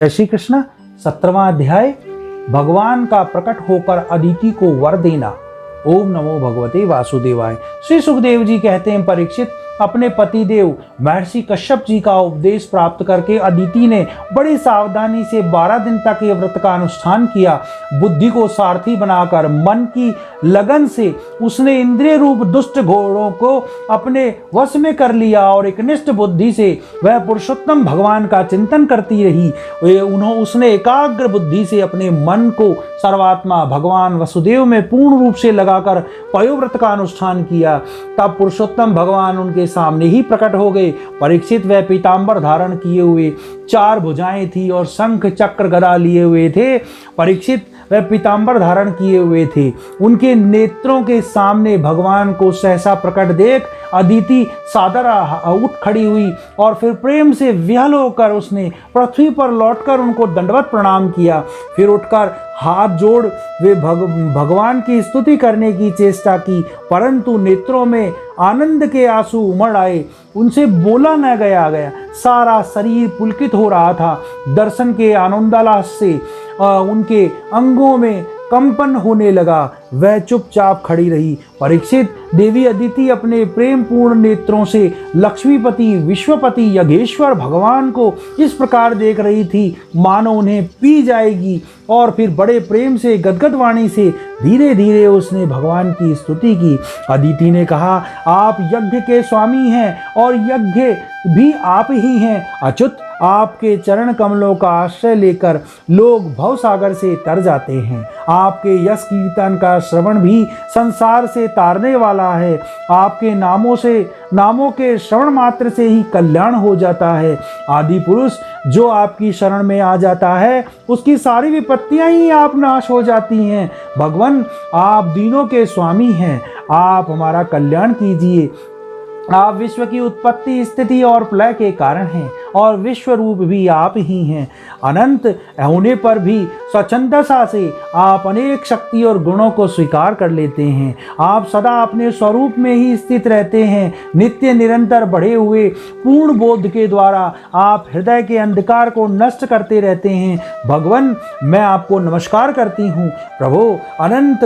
जय श्री कृष्ण। 17वां अध्याय, भगवान का प्रकट होकर अदिति को वर देना। ओम नमो भगवते वासुदेवाय। श्री सुखदेव जी कहते हैं, परीक्षित, अपने पतिदेव महर्षि कश्यप जी का उपदेश प्राप्त करके अदिति ने बड़ी सावधानी से 12 दिन तक ये व्रत का अनुष्ठान किया। बुद्धि को सारथी बनाकर मन की लगन से उसने इंद्रिय रूप दुष्ट घोड़ों को अपने वश में कर लिया और एकनिष्ठ बुद्धि से वह पुरुषोत्तम भगवान का चिंतन करती रही। उसने एकाग्र बुद्धि से अपने मन को सर्वात्मा भगवान वसुदेव में पूर्ण रूप से लगाकर पयोव्रत का अनुष्ठान किया। तब पुरुषोत्तम भगवान उनके सामने ही प्रकट हो गए। परीक्षित, वह पीतांबर धारण किए हुए 4 भुजाएं थी और शंख चक्र गदा लिए हुए थे। परीक्षित, वह पीतांबर धारण किए हुए थे। उनके नेत्रों के सामने भगवान को सहसा प्रकट देख अदिति सादर उठ खड़ी हुई और फिर प्रेम से विह्वल होकर उसने पृथ्वी पर लौटकर उनको दंडवत प्रणाम किया। फिर उठकर हाथ जोड़ वे भगवान की स्तुति करने की चेष्टा की, परंतु नेत्रों में आनंद के आंसू उमड़ आए। उनसे बोला न गया। सारा शरीर पुलकित हो रहा था। दर्शन के आनंदोल्लास से उनके अंगों में कंपन होने लगा। वह चुपचाप खड़ी रही। परीक्षित, देवी अदिति अपने प्रेम पूर्ण नेत्रों से लक्ष्मीपति विश्वपति यज्ञेश्वर भगवान को इस प्रकार देख रही थी मानो उन्हें पी जाएगी, और फिर बड़े प्रेम से गदगद वाणी से धीरे धीरे उसने भगवान की स्तुति की। अदिति ने कहा, आप यज्ञ के स्वामी हैं और यज्ञ भी आप ही हैं। अच्युत, आपके चरण कमलों का आश्रय लेकर लोग भवसागर से तर जाते हैं। आपके यश कीर्तन का श्रवण भी संसार से तारने वाला है। आपके नामों के श्रवण मात्र से ही कल्याण हो जाता है। आदि पुरुष जो आपकी शरण में आ जाता है उसकी सारी विपत्तियां ही आप नाश हो जाती हैं। भगवान, आप दीनों के स्वामी हैं। आप हमारा कल्याण कीजिए। आप विश्व की उत्पत्ति, स्थिति और प्रलय के कारण हैं और विश्व रूप भी आप ही हैं। अनंत होने पर भी स्वच्छंदता से आप अनेक शक्ति और गुणों को स्वीकार कर लेते हैं। आप सदा अपने स्वरूप में ही स्थित रहते हैं। नित्य निरंतर बढ़े हुए पूर्ण बोध के द्वारा आप हृदय के अंधकार को नष्ट करते रहते हैं। भगवान, मैं आपको नमस्कार करती हूँ। प्रभु अनंत,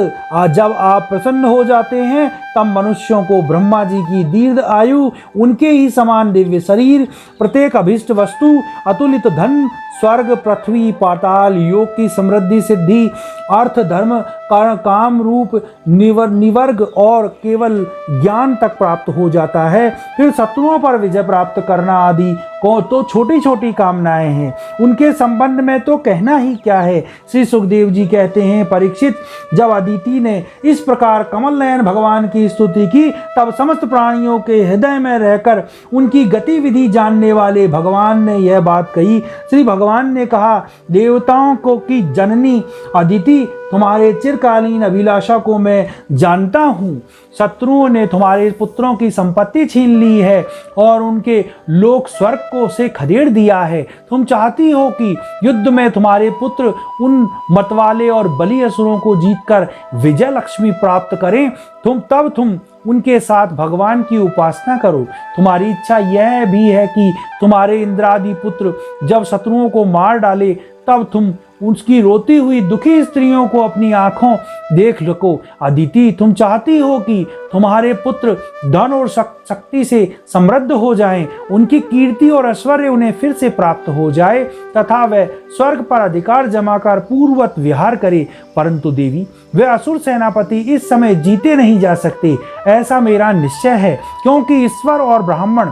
जब आप प्रसन्न हो जाते हैं तब मनुष्यों को ब्रह्मा जी की दीर्घ आयु, उनके ही समान दिव्य शरीर, प्रत्येक अभिष्ट वस्तु, अतुलित धन, स्वर्ग, पृथ्वी, पाताल, योग की समृद्धि, सिद्धि, अर्थ, धर्म, काम, रूप, निवर्ग और केवल ज्ञान तक प्राप्त हो जाता है। फिर शत्रुओं पर विजय प्राप्त करना आदि को तो छोटी छोटी कामनाएं हैं। उनके संबंध में तो कहना ही क्या है। श्री सुखदेव जी कहते हैं, परीक्षित, जब अदिति ने इस प्रकार कमल नयन भगवान की स्तुति की तब समस्त प्राणियों के हृदय में रहकर उनकी गतिविधि जानने वाले भगवान ने यह बात कही। श्री भगवान ने कहा, देवताओं को की जननी अदिति, तुम्हारे चिरकालीन अभिलाषा को मैं जानता हूँ। शत्रुओं ने तुम्हारे पुत्रों की संपत्ति छीन ली है और उनके लोक स्वर्ग को से खदेड़ दिया है। तुम चाहती हो कि युद्ध में तुम्हारे पुत्र उन मतवाले और बलि असुरों को जीतकर विजय लक्ष्मी प्राप्त करें। तुम उनके साथ भगवान की उपासना करो। तुम्हारी इच्छा यह भी है कि तुम्हारे इंद्रादि पुत्र जब शत्रुओं को मार डाले तब तुम उसकी रोती हुई दुखी स्त्रियों को अपनी आंखों देख सको। अदिति, तुम चाहती हो कि तुम्हारे पुत्र धन और शक्ति से समृद्ध हो जाएं, उनकी कीर्ति और ऐश्वर्य उन्हें फिर से प्राप्त हो जाए तथा वह स्वर्ग पर अधिकार जमाकर पूर्ववत विहार करे। परंतु देवी, वे असुर सेनापति इस समय जीते नहीं जा सकते, ऐसा मेरा निश्चय है, क्योंकि ईश्वर और ब्राह्मण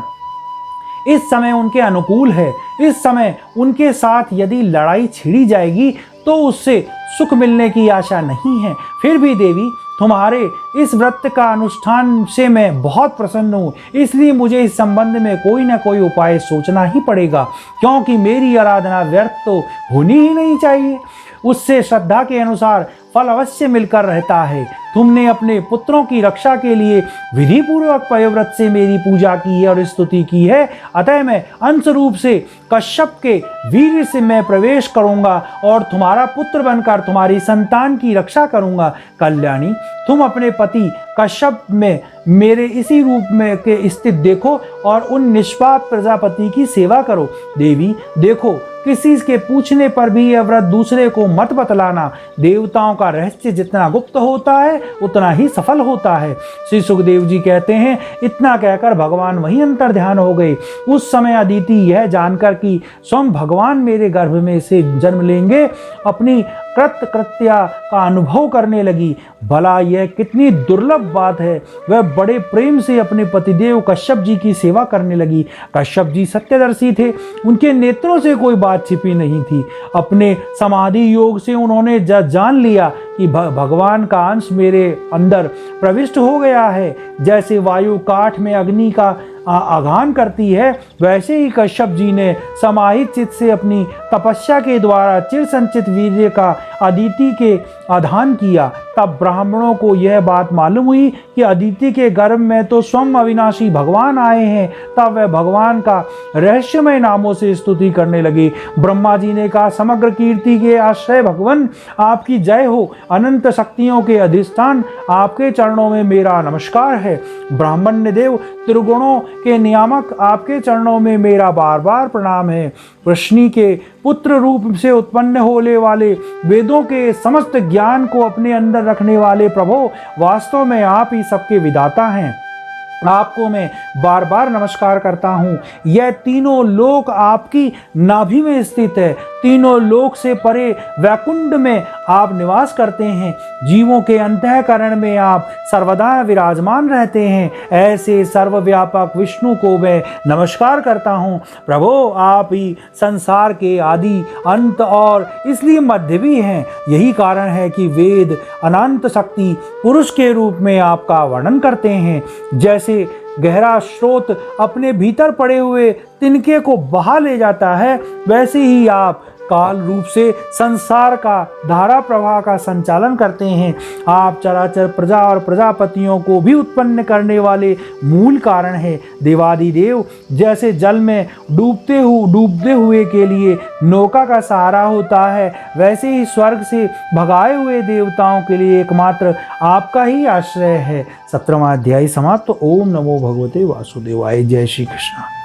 इस समय उनके अनुकूल है। इस समय उनके साथ यदि लड़ाई छिड़ी जाएगी तो उससे सुख मिलने की आशा नहीं है। फिर भी देवी, तुम्हारे इस व्रत का अनुष्ठान से मैं बहुत प्रसन्न हूँ, इसलिए मुझे इस संबंध में कोई ना कोई उपाय सोचना ही पड़ेगा, क्योंकि मेरी आराधना व्यर्थ तो होनी ही नहीं चाहिए। उससे श्रद्धा के अनुसार फल अवश्य मिलकर रहता है। तुमने अपने पुत्रों की रक्षा के लिए विधि पूर्वक पयोव्रत से मेरी पूजा की है और स्तुति की है, अतः मैं अंश रूप से कश्यप के वीर्य से मैं प्रवेश करूंगा और तुम्हारा पुत्र बनकर तुम्हारी संतान की रक्षा करूंगा। कल्याणी, तुम अपने पति कश्यप में मेरे इसी रूप में के स्थित देखो और उन निष्पाप प्रजापति की सेवा करो। देवी देखो, किसी के पूछने पर भी यह व्रत दूसरे को मत बतलाना। देवताओं का रहस्य जितना गुप्त होता है उतना ही सफल होता है। श्री सुखदेव जी कहते हैं, इतना कहकर भगवान वहीं अंतर ध्यान हो गए। उस समय अदिति यह जानकर कि स्वयं भगवान मेरे गर्भ में से जन्म लेंगे, अपनी कृत्या का अनुभव करने लगी। भला यह कितनी दुर्लभ बात है। वह बड़े प्रेम से अपने पतिदेव कश्यप जी की सेवा करने लगी। कश्यप जी सत्यदर्शी थे, उनके नेत्रों से कोई बात छिपी नहीं थी। अपने समाधि योग से उन्होंने जान लिया कि भगवान का अंश मेरे अंदर प्रविष्ट हो गया है। जैसे वायु काठ में अग्नि का आघान करती है, वैसे ही कश्यप जी ने समाहित चित्त से अपनी तपस्या के द्वारा चिर संचित वीर्य का अदिति के आधान किया। तब ब्राह्मणों को यह बात मालूम हुई कि अदिति के गर्भ में तो स्वयं अविनाशी भगवान आए हैं। तब वह भगवान का रहस्यमय नामों से स्तुति करने लगे। ब्रह्मा जी ने कहा, समग्र कीर्ति के आश्रय भगवान आपकी जय हो। अनंत शक्तियों के अधिष्ठान आपके चरणों में मेरा नमस्कार है। ब्राह्मण्य देव त्रिगुणों के नियामक आपके चरणों में मेरा बार बार प्रणाम है। वृष्णि के पुत्र रूप से उत्पन्न होने वाले वेदों के समस्त ज्ञान को अपने अंदर रखने वाले प्रभु, वास्तव में आप ही सबके विधाता हैं। आपको मैं बार बार नमस्कार करता हूँ। यह तीनों लोक आपकी नाभि में स्थित है। तीनों लोक से परे वैकुंठ में आप निवास करते हैं। जीवों के अंतःकरण में आप सर्वदा विराजमान रहते हैं। ऐसे सर्वव्यापक विष्णु को मैं नमस्कार करता हूँ। प्रभु, आप ही संसार के आदि, अंत और इसलिए मध्य भी हैं। यही कारण है कि वेद अनंत शक्ति पुरुष के रूप में आपका वर्णन करते हैं। जैसे गहरा स्रोत अपने भीतर पड़े हुए तिनके को बहा ले जाता है, वैसे ही आप काल रूप से संसार का धारा प्रवाह का संचालन करते हैं। आप चराचर प्रजा और प्रजापतियों को भी उत्पन्न करने वाले मूल कारण हैं। देवादिदेव जैसे जल में डूबते हुए के लिए नौका का सहारा होता है, वैसे ही स्वर्ग से भगाए हुए देवताओं के लिए एकमात्र आपका ही आश्रय है। 17वां अध्याय समाप्त। ओम नमो भगवते वासुदेवाय। जय श्री कृष्ण।